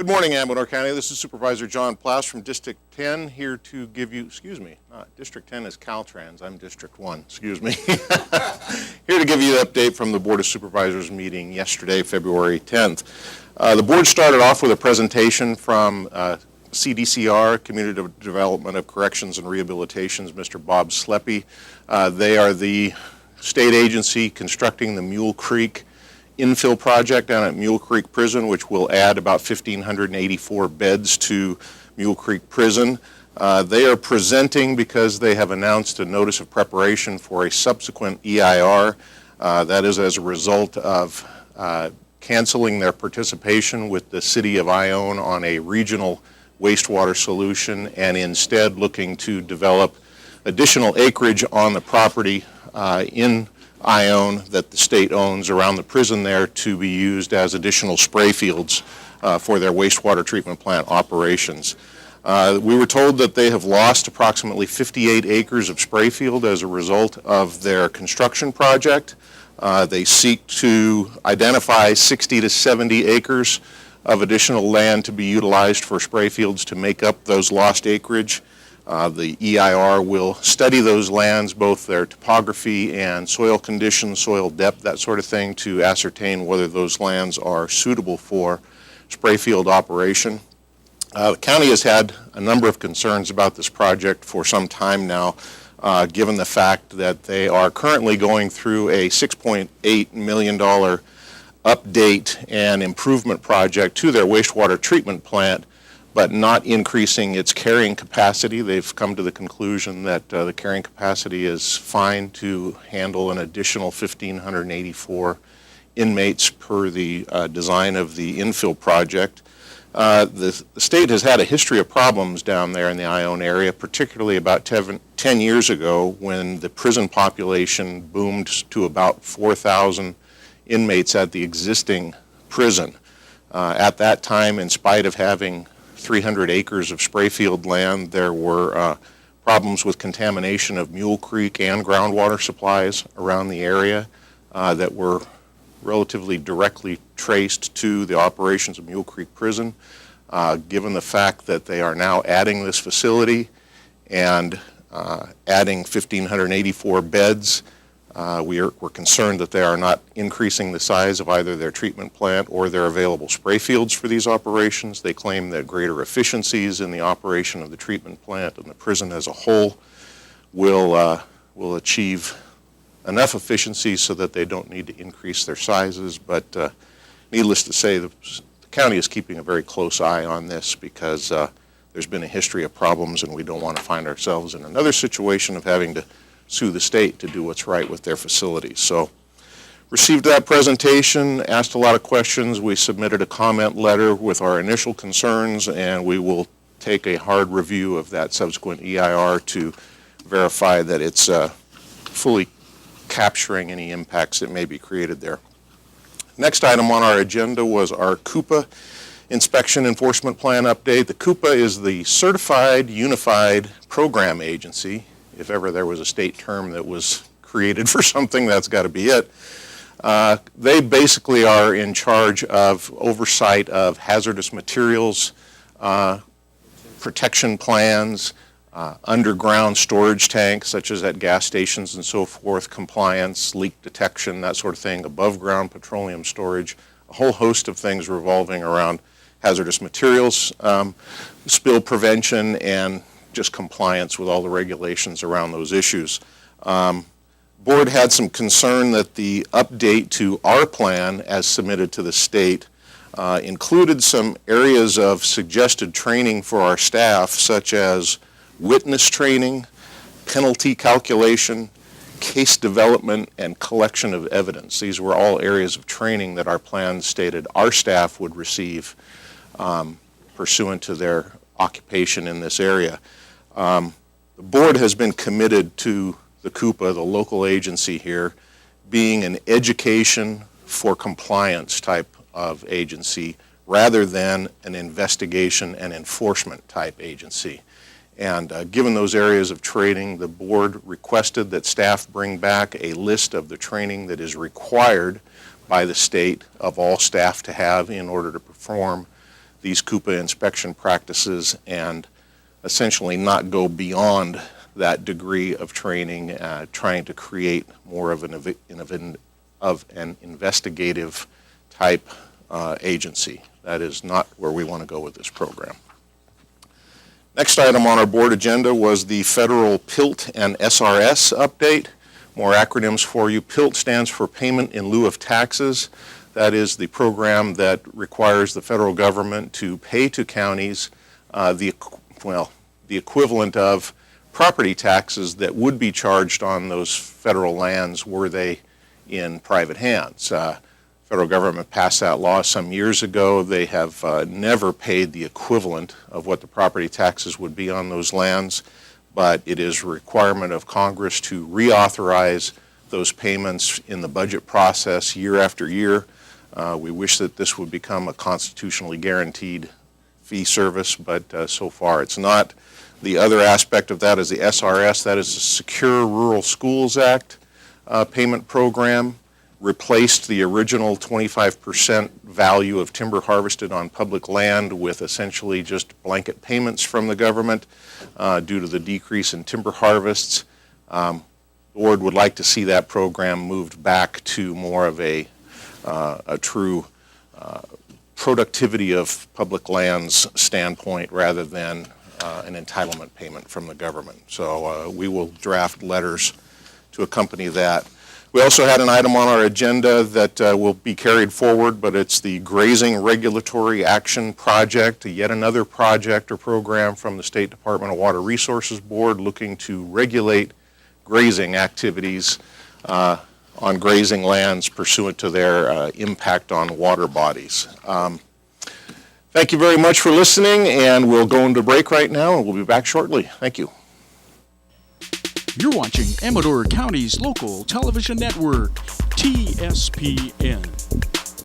Good morning, Amador County. This is Supervisor John Plasse from District 10 here to give you, District 10 is Caltrans, I'm District 1, here to give you an update from the Board of Supervisors meeting yesterday, February 10th. The board started off with a presentation from CDCR, Community Development of Corrections and Rehabilitations, Mr. Bob Sleppy. They are the state agency constructing the Mule Creek infill project down at Mule Creek Prison, which will add about 1,584 beds to Mule Creek Prison. They are presenting because they have announced a notice of preparation for a subsequent EIR. That is as a result of canceling their participation with the City of Ione on a regional wastewater solution and instead looking to develop additional acreage on the property in Ione that the state owns around the prison there to be used as additional spray fields for their wastewater treatment plant operations. We were told that they have lost approximately 58 acres of spray field as a result of their construction project. They seek to identify 60 to 70 acres of additional land to be utilized for spray fields to make up those lost acreage. The EIR will study those lands, both their topography and soil conditions, soil depth, that sort of thing, to ascertain whether those lands are suitable for spray field operation. The county has had a number of concerns about this project for some time now, given the fact that they are currently going through a $6.8 million update and improvement project to their wastewater treatment plant, but not increasing its carrying capacity. They've come to the conclusion that the carrying capacity is fine to handle an additional 1,584 inmates per the design of the infill project. The state has had a history of problems down there in the Ione area, particularly about 10 years ago when the prison population boomed to about 4,000 inmates at the existing prison. At that time, in spite of having 300 acres of spray field land, there were problems with contamination of Mule Creek and groundwater supplies around the area that were relatively directly traced to the operations of Mule Creek Prison. Given the fact that they are now adding this facility and adding 1,584 beds, we're concerned that they are not increasing the size of either their treatment plant or their available spray fields for these operations. They claim that greater efficiencies in the operation of the treatment plant and the prison as a whole will achieve enough efficiencies so that they don't need to increase their sizes. But needless to say, the county is keeping a very close eye on this because there's been a history of problems and we don't want to find ourselves in another situation of having to sue the state to do what's right with their facilities. So received that presentation, asked a lot of questions. We submitted a comment letter with our initial concerns, and we will take a hard review of that subsequent EIR to verify that it's fully capturing any impacts that may be created there. Next item on our agenda was our CUPA Inspection Enforcement Plan update. The CUPA is the Certified Unified Program Agency. If ever there was a state term that was created for something, that's got to be it. They basically are in charge of oversight of hazardous materials, protection plans, underground storage tanks, such as at gas stations and so forth, compliance, leak detection, that sort of thing, above ground petroleum storage, a whole host of things revolving around hazardous materials, spill prevention, and just compliance with all the regulations around those issues. Board had some concern that the update to our plan as submitted to the state included some areas of suggested training for our staff, such as witness training, penalty calculation, case development, and collection of evidence. These were all areas of training that our plan stated our staff would receive pursuant to their occupation in this area. The board has been committed to the CUPA, the local agency here, being an education for compliance type of agency rather than an investigation and enforcement type agency. And given those areas of training, the board requested that staff bring back a list of the training that is required by the state of all staff to have in order to perform these Coupa inspection practices and essentially not go beyond that degree of training, trying to create more of an investigative type agency. That is not where we want to go with this program. Next item on our board agenda was the federal PILT and SRS update. More acronyms for you. PILT stands for Payment in Lieu of Taxes. That is the program that requires the federal government to pay to counties the equivalent of property taxes that would be charged on those federal lands were they in private hands. Federal government passed that law some years ago. They have never paid the equivalent of what the property taxes would be on those lands, but it is a requirement of Congress to reauthorize those payments in the budget process year after year. We wish that this would become a constitutionally guaranteed fee service, but so far it's not. The other aspect of that is the SRS, that is the Secure Rural Schools Act payment program, replaced the original 25% value of timber harvested on public land with essentially just blanket payments from the government due to the decrease in timber harvests. The board would like to see that program moved back to more of a true productivity of public lands standpoint rather than an entitlement payment from the government. So we will draft letters to accompany that. We also had an item on our agenda that will be carried forward, but it's the Grazing Regulatory Action Project, yet another project or program from the State Department of Water Resources Board looking to regulate grazing activities on grazing lands pursuant to their impact on water bodies. Thank you very much for listening, and we'll go into break right now, and we'll be back shortly. Thank you. You're watching Amador County's local television network, TSPN.